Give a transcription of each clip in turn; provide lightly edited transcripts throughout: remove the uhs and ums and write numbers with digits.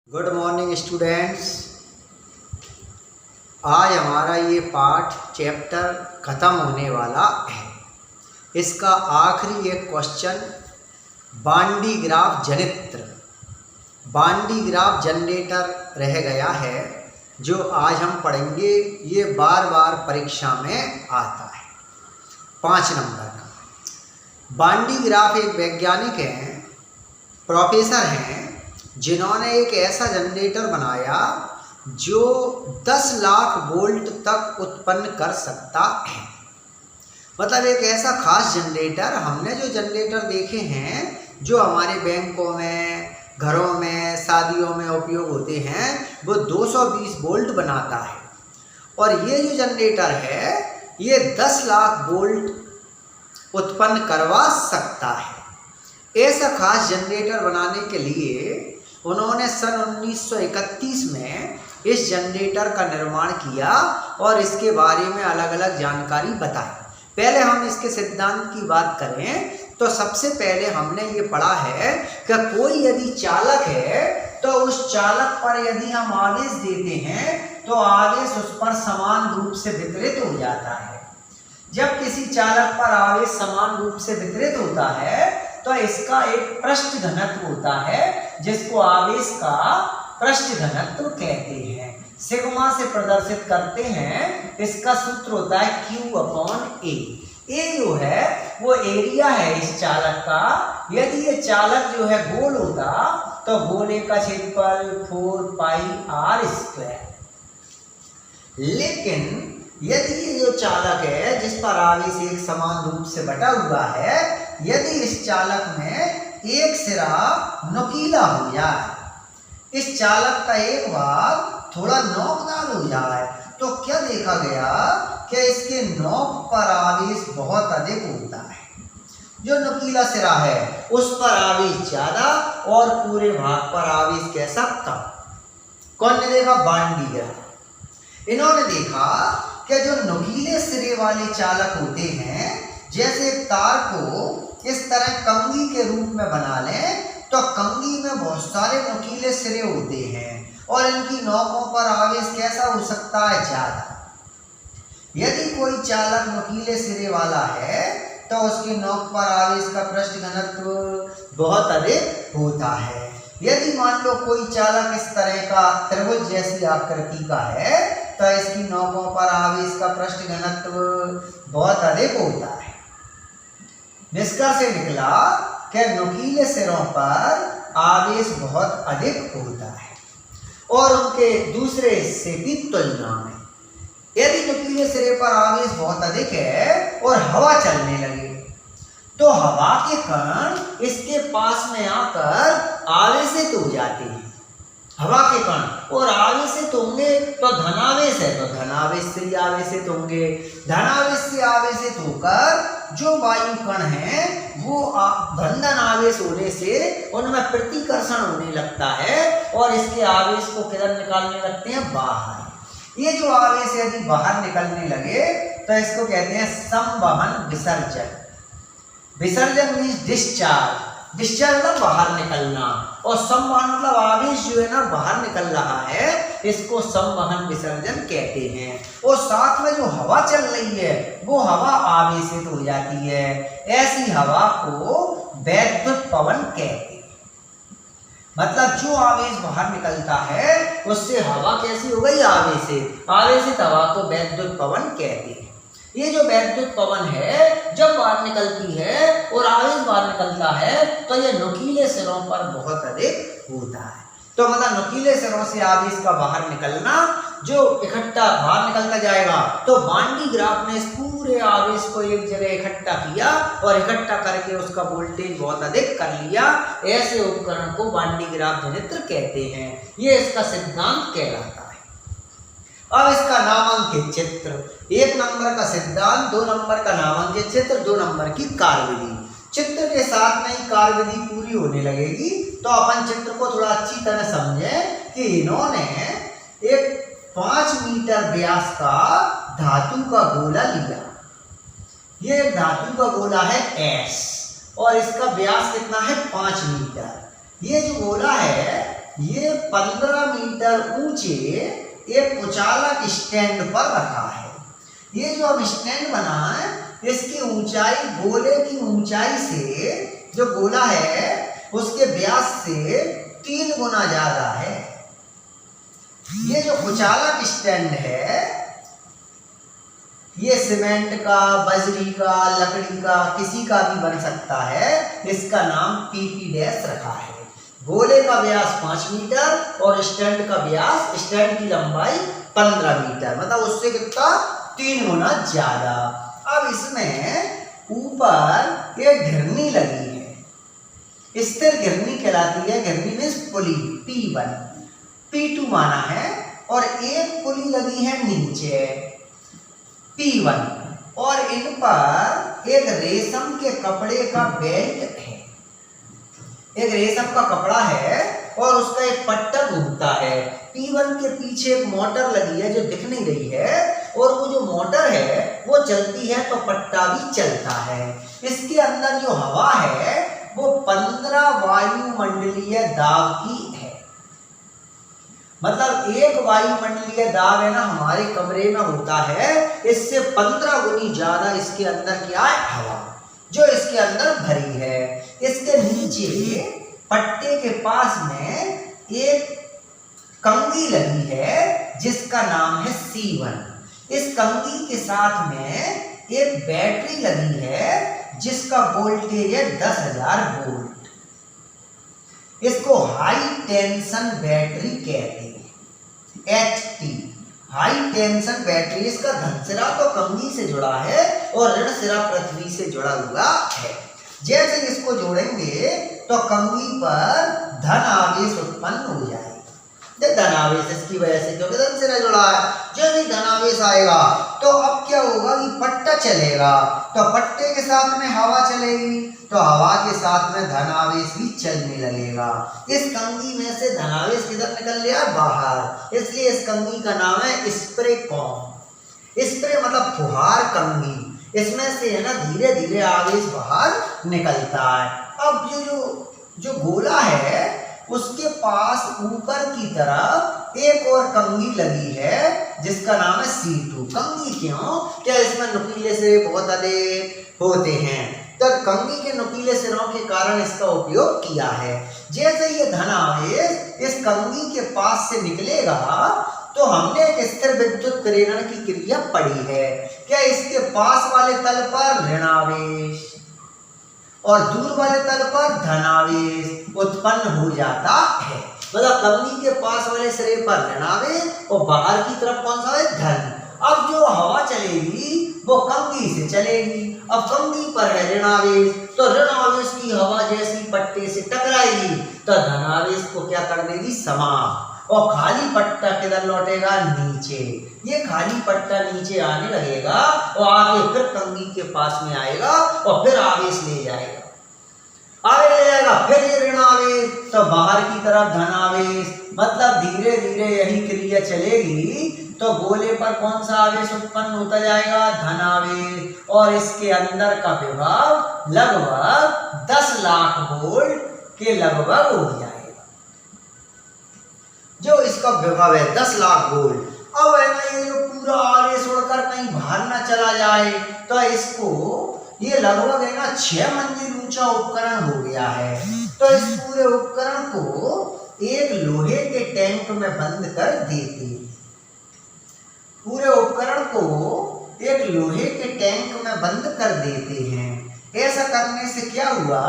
Good morning students. आज हमारा ये पाठ चैप्टर ख़त्म होने वाला है। इसका आखिरी एक क्वेश्चन बांडी ग्राफ जनित्र बांडी ग्राफ जनरेटर रह गया है, जो आज हम पढ़ेंगे। ये बार बार परीक्षा में आता है। 5 नंबर का बांडी ग्राफ एक वैज्ञानिक हैं, प्रोफेसर हैं, जिन्होंने एक ऐसा जनरेटर बनाया जो 10 लाख वोल्ट तक उत्पन्न कर सकता है। मतलब एक ऐसा खास जनरेटर। हमने जो जनरेटर देखे हैं जो हमारे बैंकों में, घरों में, शादियों में उपयोग होते हैं, वो 220 वोल्ट बनाता है। और ये जो जनरेटर है ये 10 लाख वोल्ट उत्पन्न करवा सकता है। ऐसा खास जनरेटर बनाने के लिए उन्होंने सन 1931 में इस जनरेटर का निर्माण किया और इसके बारे में अलग अलग जानकारी बताई। पहले हम इसके सिद्धांत की बात करें तो सबसे पहले हमने ये पढ़ा है कि कोई यदि चालक है तो उस चालक पर यदि हम आवेश देते हैं तो आवेश उस पर समान रूप से वितरित हो जाता है। जब किसी चालक पर आवेश समान रूप से वितरित होता है तो इसका एक पृष्ठ घनत्व होता है, जिसको आवेश का पृष्ठ घनत्व कहते हैं। सिग्मा से प्रदर्शित करते हैं। इसका सूत्र होता है Q/A। ए जो है वो एरिया है इस चालक का। यदि ये चालक जो है गोल होता तो गोले का क्षेत्रफल 4πr²। लेकिन यदि ये जो चालक है जिस पर आवेश एक समान रूप से बटा हुआ है, यदि इस चालक में एक सिरा नुकीला हो जाए, इस चालक का एक भाग थोड़ा नोकदार हो जाए, तो क्या देखा गया कि इसके नोक पर आवेश बहुत अधिक होता है। जो नुकीला सिरा है उस पर आवेश ज्यादा और पूरे भाग पर आवेश कैसा कम। कौन ने देखा? बांडी ग्राफ। इन्होंने देखा कि जो नुकीले सिरे वाले चालक होते हैं, जैसे एक तार को इस तरह कंघी के रूप में बना लें तो कंघी में बहुत सारे नुकीले सिरे होते हैं और इनकी नोकों पर आवेश कैसा हो सकता है? ज्यादा। यदि कोई चालक नुकीले सिरे वाला है तो उसकी नोक पर आवेश का पृष्ठ घनत्व बहुत अधिक होता है। यदि मान लो कोई चालक इस तरह का त्रिभुज जैसी आकृति का है तो इसकी नोकों पर आवेश का पृष्ठ घनत्व बहुत अधिक होता है। निष्कर्ष से निकला कि नुकीले सिरों पर आवेश बहुत अधिक होता है और उनके दूसरे हिस्से की तुलना में। यदि नुकीले सिरे पर आवेश बहुत अधिक है और हवा चलने लगे तो हवा के कण इसके पास में आकर आवेशित हो जाते हैं। हवा के कण और आवेशित होंगे तो धनावेश है तो धनावेश से आवेशित होंगे। धनावेश से आवेशित होकर जो वायु कण है वो बंधन आवेश होने से उनमें प्रतिकर्षण होने लगता है और इसके आवेश को किधर निकालने लगते हैं? बाहर। ये जो आवेश यदि बाहर निकलने लगे तो इसको कहते हैं संवहन विसर्जन। विसर्जन मीन्स डिस्चार्ज। डिस्चार्ज मतलब बाहर निकलना और संवहन मतलब आवेश जो है ना बाहर निकल रहा है, इसको संवहन विसर्जन कहते हैं। और साथ में जो हवा चल रही है वो हवा आवेशित हो जाती है। ऐसी हवा को वैद्युत पवन कहते हैं। मतलब जो आवेश बाहर निकलता है उससे हवा कैसी हो गई? आवेशित। आवेशित हवा को वैद्युत पवन कहते हैं। ये जो वैद्युत पवन है जब बाहर निकलती है और आवेश बाहर निकलता है तो ये नुकीले सिरों पर बहुत अधिक होता है। तो मतलब नुकीले सिरों से आवेश का बाहर निकलना जो इकट्ठा बाहर निकलता जाएगा, तो बांडी ग्राफ ने इस पूरे आवेश को एक जगह इकट्ठा किया और इकट्ठा करके उसका वोल्टेज बहुत अधिक कर लिया। ऐसे उपकरण को बांडी ग्राफ जनित्र कहते हैं। ये इसका सिद्धांत कहलाता है। अब इसका नामांकित चित्र, 1 नंबर का सिद्धांत, 2 नंबर का नामांकित चित्र, 2 नंबर की कार्यविधि। चित्र के साथ में ही कार्यविधि पूरी होने लगेगी तो अपन चित्र को थोड़ा अच्छी तरह समझें कि इन्होंने एक 5 मीटर व्यास का धातु का गोला लिया। ये धातु का गोला है S और इसका व्यास कितना है? 5 मीटर। ये जो गोला है ये 15 मीटर ऊंचे एक कुचालक स्टैंड पर रखा है। ये जो अब स्टैंड बना है, इसकी ऊंचाई गोले की ऊंचाई से, जो गोला है उसके व्यास से 3 गुना ज्यादा है। ये जो कुचालक स्टैंड है, ये सीमेंट का, बजरी का, लकड़ी का, किसी का भी बन सकता है। इसका नाम PP डैश रखा है। गोले का व्यास 5 मीटर और स्टैंड का व्यास, स्टैंड की लंबाई 15 मीटर, मतलब उससे कितना 3 गुना ज्यादा। अब इसमें ऊपर एक घिरनी लगी है, स्थिर घिरनी कहलाती है। घिरनी मीन्स पुली, P1 P2 माना है, और एक पुली लगी है नीचे P1, और इन पर एक रेशम के कपड़े का बेल्ट है। एक रेशम का कपड़ा है और उसका एक पट्टा घूमता है। P1 के पीछे एक मोटर लगी है जो दिख नहीं रही है, और वो जो मोटर है वो चलती है तो पट्टा भी चलता है। इसके अंदर जो हवा है वो 15 वायुमंडलीय दाब की है। मतलब एक वायुमंडलीय दाब है ना, हमारे कमरे में होता है, इससे 15 गुनी ज्यादा इसके अंदर क्या है, हवा, जो इसके अंदर भरी है। इसके नीचे पट्टे के पास में एक कंघी लगी है जिसका नाम है C1। इस कंघी के साथ में एक बैटरी लगी है जिसका वोल्टेज है 10,000 वोल्ट। इसको हाई टेंशन बैटरी कहते हैं, HT, हाई टेंशन बैटरी। इसका धन सिरा तो कंघी से जुड़ा है और ऋण सिरा पृथ्वी से जुड़ा हुआ है। जैसे इसको जोड़ेंगे तो कंघी पर धन आवेश उत्पन्न हो जाएगा। धन आवेश इसकी वजह से, क्योंकि धन सिरा जुड़ा है, जब भी धन आवेश आएगा तो अब क्या होगा कि पट्टा चलेगा, तो पट्टे के साथ में हवा चलेगी, तो हवा के साथ में धन आवेश भी चलने लगेगा। इस कंघी में से धन आवेश किधर निकल गया, बाहर, इसलिए इस कंघी का नाम है स्प्रे कॉम। स्प्रे मतलब फुहार कंघी, इसमें से है ना धीरे धीरे आवेश बाहर निकलता है। अब जो गोला है उसके पास ऊपर की तरफ एक और कंघी लगी है जिसका नाम है C2। कंघी क्यों, क्या इसमें नुकीले सिरे बहुत अधिक होते हैं, तो कंघी के नुकीले सिरों के कारण इसका उपयोग किया है। जैसे ये धन आवेश इस कंघी के पास से निकलेगा तो हमने एक स्थिर विद्युत प्रेरण की क्रिया पढ़ी है। क्या इसके पास वाले तल पर ऋण आवेश और दूर वाले तल पर धन आवेश उत्पन्न हो जाता है। मतलब कंघी के पास वाले सिरे पर ऋण आवेश और बाहर की तरफ कौन सा है, धन। अब जो हवा चलेगी वो कंघी से चलेगी। अब कंघी पर है ऋण आवेश, तो ऋण आवेश की हवा जैसी पट्टे से टकराएगी तो धन आवेश को क्या कर देगी, समाप्त, और खाली पट्टा किधर लौटेगा, नीचे। ये खाली पट्टा नीचे आने लगेगा और आगे फिर कंघी के पास में आएगा और फिर आवेश ले जाएगा, आगे ले जाएगा, फिर ये ऋण आवेश, तो बाहर की तरफ धन आवेश। मतलब धीरे धीरे यही क्रिया चलेगी तो गोले पर कौन सा आवेश उत्पन्न होता जाएगा, धन आवेश, और इसके अंदर का विभव लगभग 10 लाख वोल्ट के लगभग हो जाएगा। जो इसका विभव है 10 लाख वोल्ट। अब है ना ये जो पूरा आवेश उड़कर कहीं बाहर ना चला जाए तो इसको, ये लगभग है ना 6 मंजिल ऊंचा उपकरण हो गया है। तो इस पूरे उपकरण को एक लोहे के टैंक में बंद कर देते हैं। पूरे उपकरण को एक लोहे के टैंक में बंद कर देते हैं। ऐसा करने से क्या हुआ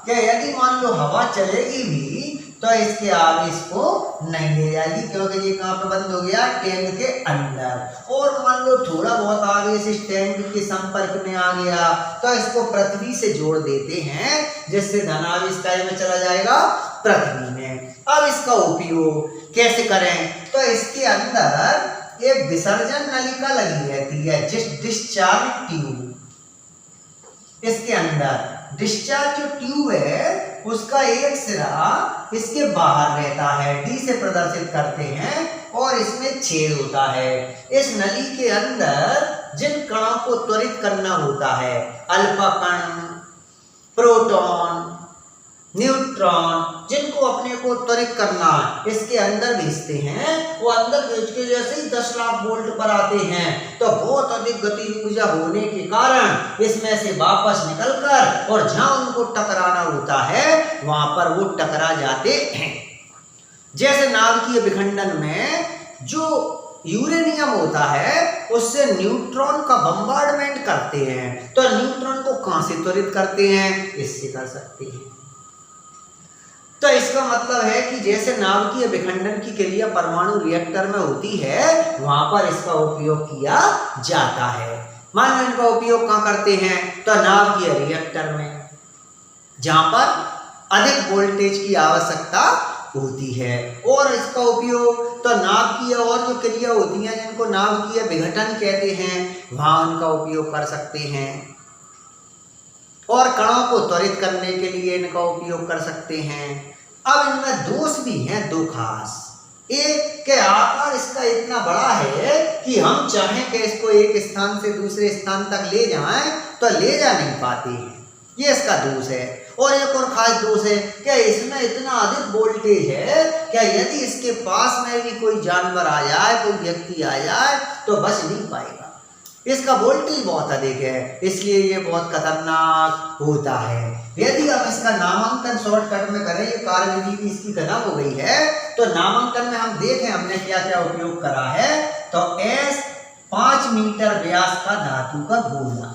कि यदि मान लो हवा चलेगी भी तो इसके आवेश को नहीं ले जाएगी, क्योंकि ये कहाँ पे बंद हो गया, टैंक के अंदर। और मान लो थोड़ा बहुत आवेश इस टैंक के संपर्क में आ गया तो इसको पृथ्वी से जोड़ देते हैं, जिससे धन आवेश काय में चला जाएगा, पृथ्वी में। अब इसका उपयोग कैसे करें, तो इसके अंदर एक विसर्जन नलिका लगी रहती है, डिस्चार्ज ट्यूब। इसके अंदर डिस्चार्ज जो ट्यूब है उसका एक सिरा इसके बाहर रहता है, D से प्रदर्शित करते हैं, और इसमें छेद होता है। इस नली के अंदर जिन कणों को त्वरित करना होता है, अल्फा कण, प्रोटॉन, न्यूट्रॉन, जिनको इसको अपने को त्वरित करना, इसके अंदर भेजते हैं। वो अंदर भेज के जैसे ही 10 लाख वोल्ट पर आते हैं तो बहुत अधिक गति ऊर्जा होने के कारण इसमें से वापस निकलकर और जहां उनको टकराना होता है वहां पर वो टकरा जाते हैं। जैसे नाभिकीय विखंडन में जो यूरेनियम होता है उससे न्यूट्रॉन का बम्बार्डमेंट करते हैं, तो न्यूट्रॉन को कहां से त्वरित करते हैं, इससे कर सकते हैं। तो इसका मतलब है कि जैसे नाभिकीय विखंडन की क्रिया परमाणु रिएक्टर में होती है वहां पर इसका उपयोग किया जाता है। मान लो इनका उपयोग कहां करते हैं, तो नाभिकीय रिएक्टर में, जहां पर अधिक वोल्टेज की आवश्यकता होती है। और इसका उपयोग तो नाभिकीय और जो क्रिया होती हैं जिनको नाभिकीय विघटन कहते हैं वहां उनका उपयोग कर सकते हैं। और कणों को त्वरित करने के लिए इनका उपयोग कर सकते हैं। अब इनमें दोष भी हैं दो खास। एक के आकार इसका इतना बड़ा है कि हम चाहें कि इसको एक स्थान से दूसरे स्थान तक ले जाएं तो ले जा नहीं पाते हैं, ये इसका दोष है। और एक और खास दोष है क्या इसमें इतना अधिक वोल्टेज है क्या यदि इसके पास में भी कोई जानवर आ जाए, कोई व्यक्ति आ जाए तो बच नहीं पाएगा। इसका वोल्टेज बहुत अधिक है, इसलिए ये बहुत खतरनाक होता है। यदि हम इसका नामांकन शॉर्टकट में करें, ये कार्यविधि की इसकी खत्म हो गई है, तो नामांकन में हम देखें हमने क्या क्या उपयोग करा है। तो S 5 मीटर व्यास का धातु का गोला,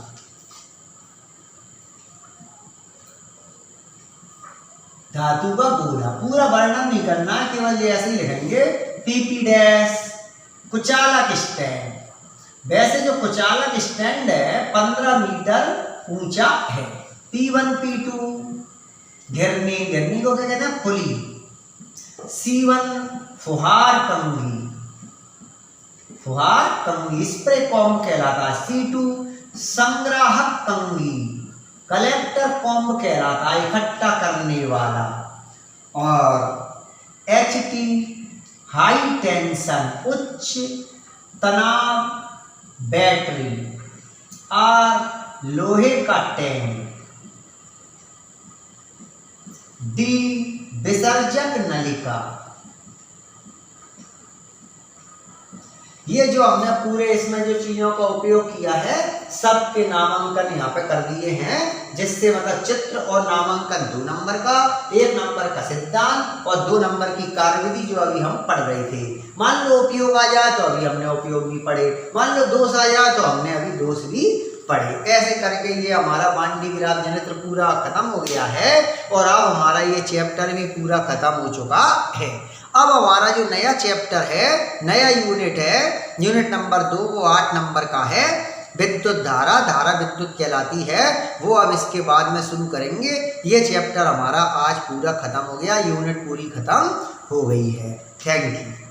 धातु का गोला, पूरा वर्णन नहीं करना है, केवल ये ऐसे ही लिखेंगे। PP डैश कुचालक स्टैंड, वैसे जो कुचालक स्टैंड है 15 मीटर ऊंचा है। P1 P2 घिरनी, घिरनी को क्या कहते हैं, पुली। C1 फुहार कंघी, फुहार कंघी स्प्रे कॉम्ब कहलाता है। C2 संग्राहक कंघी, कलेक्टर कॉम्ब कहलाता है, इकट्ठा करने वाला। और HT हाई टेंशन उच्च तनाव बैटरी। R लोहे का टैंक। D विसर्जक नलिका। ये जो हमने पूरे इसमें जो चीजों का उपयोग किया है सबके नामांकन यहाँ पे कर दिए हैं, जिससे मतलब चित्र और नामांकन 2 नंबर का, 1 नंबर का सिद्धांत और 2 नंबर की कार्यविधि जो अभी हम पढ़ रहे थे। मान लो उपयोग आ जाए तो अभी हमने उपयोग भी पढ़े, मान लो दोष आ जाए तो हमने अभी दोष भी पढ़े। ऐसे करके ये हमारा वाणिज्य विराम जनित्र पूरा खत्म हो गया है और अब हमारा ये चैप्टर भी पूरा खत्म हो चुका है। अब हमारा जो नया चैप्टर है, नया यूनिट है, यूनिट नंबर 2, वो 8 नंबर का है। विद्युत धारा, धारा विद्युत कहलाती है, वो अब इसके बाद में शुरू करेंगे। ये चैप्टर हमारा आज पूरा खत्म हो गया, यूनिट पूरी खत्म हो गई है। Thank you.